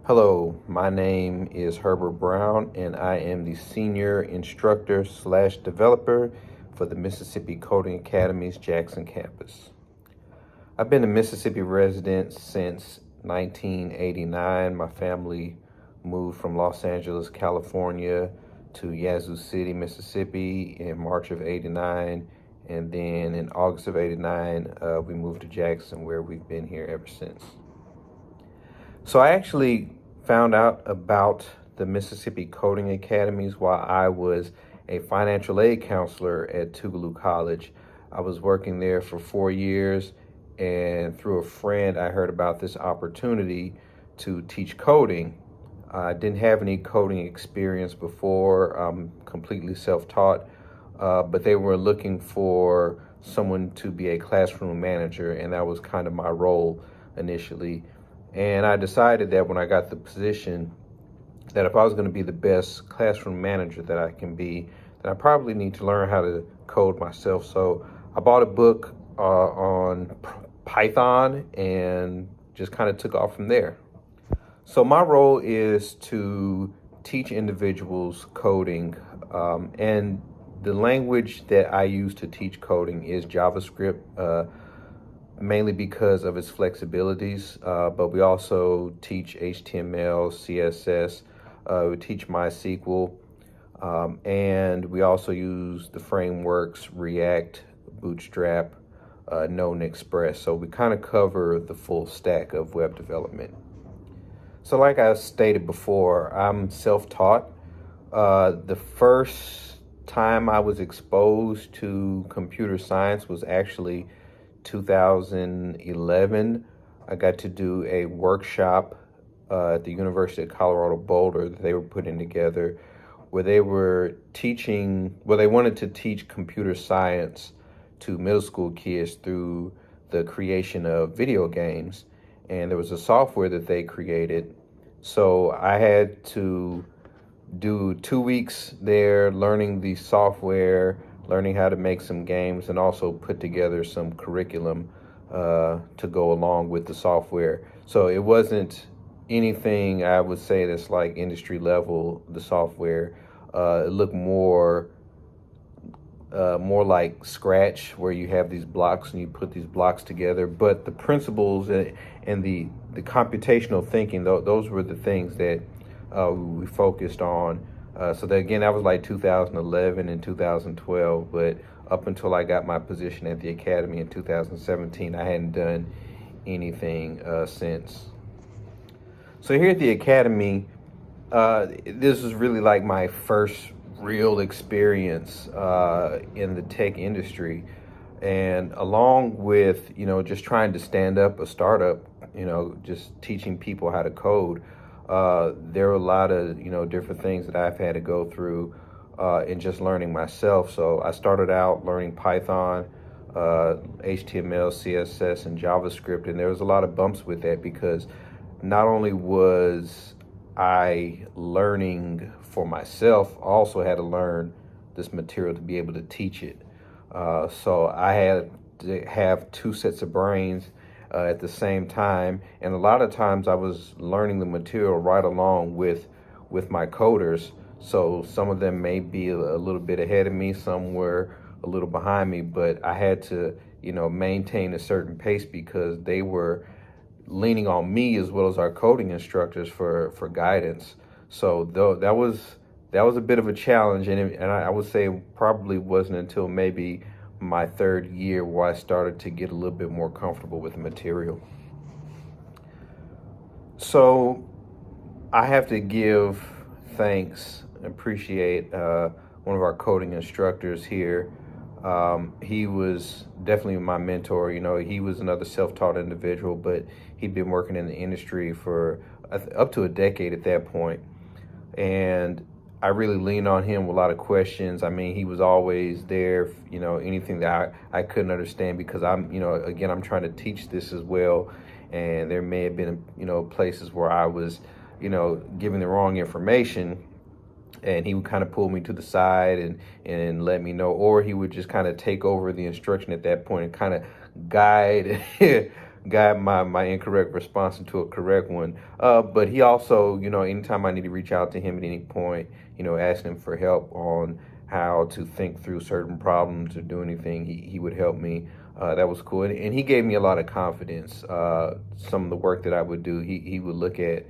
Hello, my name is Herbert Brown, and I am the senior instructor slash developer for the Mississippi Coding Academy's Jackson campus. I've been a Mississippi resident since 1989. My family moved from Los Angeles, California to Yazoo City, Mississippi in March of 89. And then in August of 89, we moved to Jackson, where we've been here ever since. So I actually found out about the Mississippi Coding Academies while I was a financial aid counselor at Tougaloo College. I was working there for 4 years, and through a friend, I heard about this opportunity to teach coding. I didn't have any coding experience before. I'm completely self-taught, but they were looking for someone to be a classroom manager, and that was kind of my role initially. And I decided that when I got the position, that if I was going to be the best classroom manager that I can be, then I probably need to learn how to code myself. So I bought a book on Python and just kind of took off from there. So my role is to teach individuals coding, and the language that I use to teach coding is JavaScript, mainly because of its flexibilities, but we also teach HTML, CSS, we teach MySQL, and we also use the frameworks React, Bootstrap, Node, and Express. So we kind of cover the full stack of web development. So like I stated before, I'm self-taught. The first time I was exposed to computer science was actually 2011. I got to do a workshop at the University of Colorado Boulder that they were putting together, where they were teaching, well, they wanted to teach computer science to middle school kids through the creation of video games. And there was a software that they created. So I had to do 2 weeks there learning the software, learning how to make some games, and also put together some curriculum to go along with the software. So it wasn't anything I would say that's like industry level, the software. It looked more like Scratch, where you have these blocks and you put these blocks together. But the principles and the computational thinking, those were the things that we focused on. So that, again, that was like 2011 and 2012, but up until I got my position at the Academy in 2017, I hadn't done anything since. So here at the Academy, this was really like my first real experience in the tech industry. And along with, just trying to stand up a startup, just teaching people how to code, there were a lot of, different things that I've had to go through in just learning myself. So I started out learning Python, HTML, CSS, and JavaScript, and there was a lot of bumps with that because not only was I learning for myself, I also had to learn this material to be able to teach it. So I had to have two sets of brains at the same time, and a lot of times I was learning the material right along with my coders. So some of them may be a little bit ahead of me, some were a little behind me, but I had to, maintain a certain pace because they were leaning on me as well as our coding instructors for guidance. So that was a bit of a challenge, and I would say it probably wasn't until maybe my third year where I started to get a little bit more comfortable with the material. So I have to give thanks and appreciate one of our coding instructors here. He was definitely my mentor. He was another self-taught individual, but he'd been working in the industry for up to a decade at that point. And I really leaned on him with a lot of questions. I mean, he was always there, anything that I couldn't understand, because I'm trying to teach this as well. And there may have been, places where I was, giving the wrong information, and he would kind of pull me to the side and let me know, or he would just kind of take over the instruction at that point and kind of guide guide my incorrect response into a correct one. But he also, anytime I need to reach out to him at any point, ask him for help on how to think through certain problems or do anything, he would help me. That was cool. And he gave me a lot of confidence. Some of the work that I would do, he would look at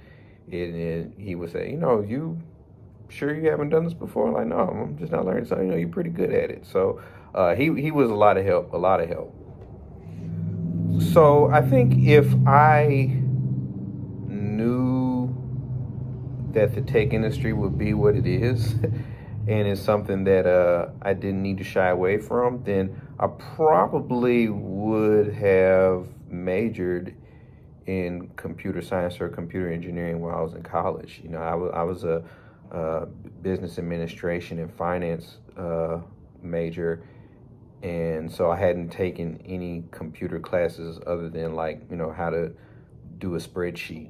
it and he would say, you sure you haven't done this before? I'm like, no, I'm just not learning something. You're pretty good at it. So he was a lot of help. So I think if I knew that the tech industry would be what it is, and it's something that I didn't need to shy away from, then I probably would have majored in computer science or computer engineering while I was in college. I was a business administration and finance major, and so I hadn't taken any computer classes other than how to do a spreadsheet.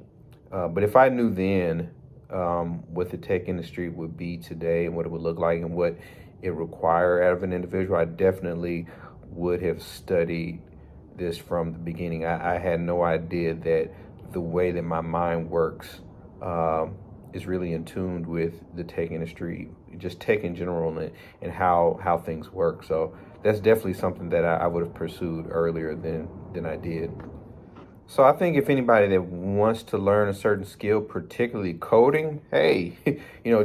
But if I knew then what the tech industry would be today and what it would look like and what it required out of an individual, I definitely would have studied this from the beginning. I had no idea that the way that my mind works is really in tune with the tech industry, just tech in general, and how things work. So that's definitely something that I would have pursued earlier than I did. So I think if anybody that wants to learn a certain skill, particularly coding, hey,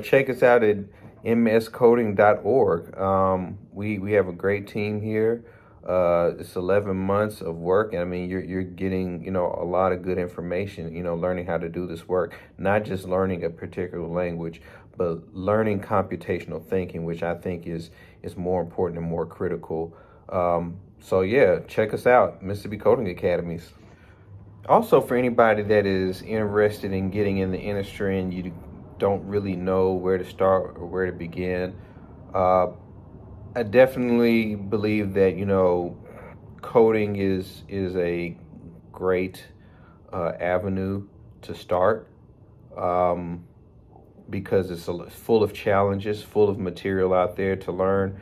check us out at mscoding.org. We have a great team here. It's 11 months of work, and I mean you're getting a lot of good information. Learning how to do this work, not just learning a particular language, but learning computational thinking, which I think is more important and more critical. So yeah, check us out, Mississippi Coding Academies. Also, for anybody that is interested in getting in the industry and you don't really know where to start or where to begin, I definitely believe that coding is a great avenue to start, because it's full of challenges, full of material out there to learn,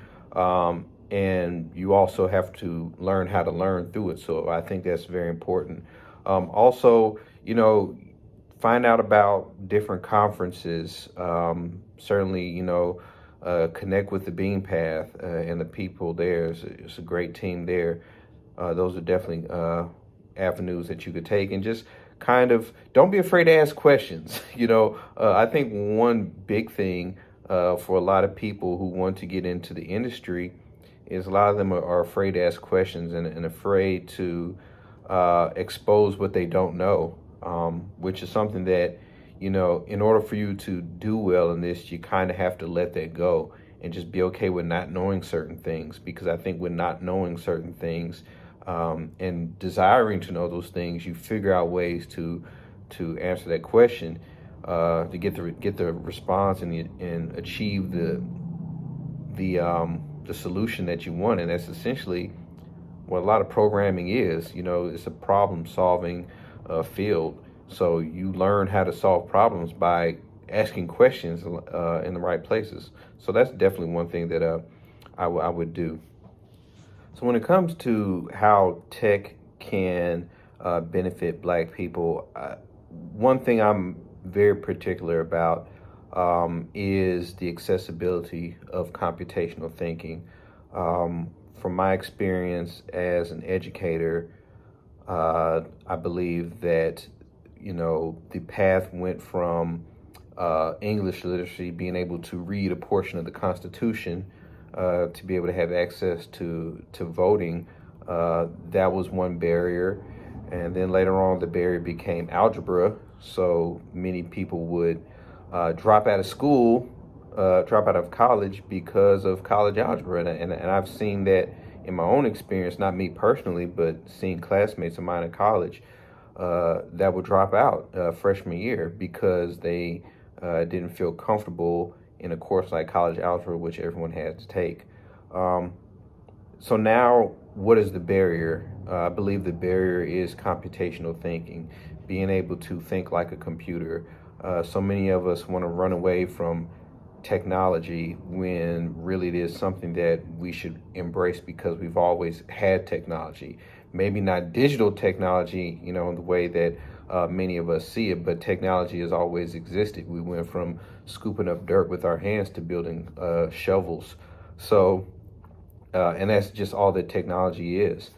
and you also have to learn how to learn through it. So I think that's very important. Also, find out about different conferences. Certainly, connect with the Bean Path and the people there. It's a great team there. Those are definitely avenues that you could take, and just kind of don't be afraid to ask questions. I think one big thing for a lot of people who want to get into the industry is a lot of them are afraid to ask questions and afraid to expose what they don't know, which is something that, in order for you to do well in this, you kind of have to let that go and just be okay with not knowing certain things. Because I think with not knowing certain things and desiring to know those things, you figure out ways to answer that question, to get the response and achieve the solution that you want. And that's essentially what a lot of programming is. It's a problem-solving field. So you learn how to solve problems by asking questions in the right places. So that's definitely one thing that I would do. So when it comes to how tech can benefit Black people, one thing I'm very particular about is the accessibility of computational thinking. From my experience as an educator, I believe that the path went from English literacy, being able to read a portion of the Constitution, to be able to have access to voting. That was one barrier. And then later on, the barrier became algebra. So many people would drop out of school, drop out of college because of college algebra. And I've seen that in my own experience, not me personally, but seeing classmates of mine in college that would drop out freshman year because they didn't feel comfortable in a course like college algebra, which everyone had to take. So now, what is the barrier? I believe the barrier is computational thinking, being able to think like a computer. So many of us want to run away from technology when really it is something that we should embrace because we've always had technology. maybe not digital technology, you know, in the way that many of us see it, but technology has always existed. We went from scooping up dirt with our hands to building shovels. So, and that's just all that technology is.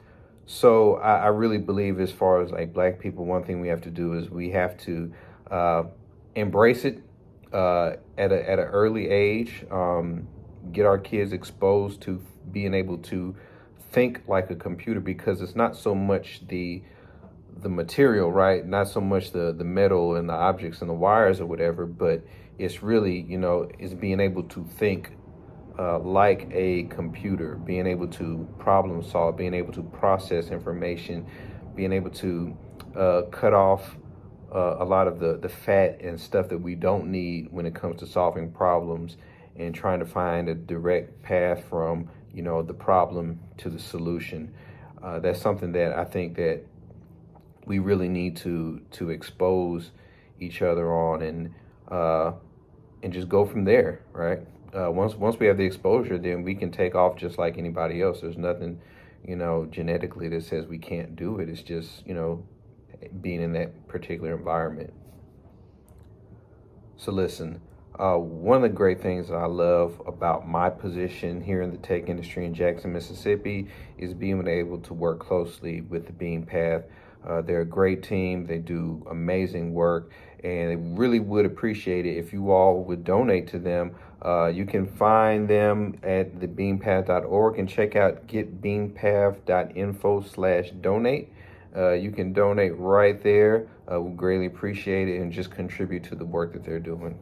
So I really believe, as far as like Black people, one thing we have to do is we have to embrace it at an early age. Get our kids exposed to being able to think like a computer, because it's not so much the material, right? Not so much the metal and the objects and the wires or whatever, but it's really, you know, it's being able to think like a computer, being able to problem solve, being able to process information, being able to cut off a lot of the fat and stuff that we don't need when it comes to solving problems, and trying to find a direct path from, you know, the problem to the solution. That's something that I think that we really need to expose each other on, and just go from there, right? Once we have the exposure, then we can take off just like anybody else. There's nothing, you know, genetically that says we can't do it. It's just, you know, being in that particular environment. So listen, one of the great things that I love about my position here in the tech industry in Jackson, Mississippi, is being able to work closely with the Beam Path. They're a great team. They do amazing work, and I really would appreciate it if you all would donate to them. You can find them at thebeampath.org and check out getbeampath.info/donate. You can donate right there. We greatly appreciate it, and just contribute to the work that they're doing.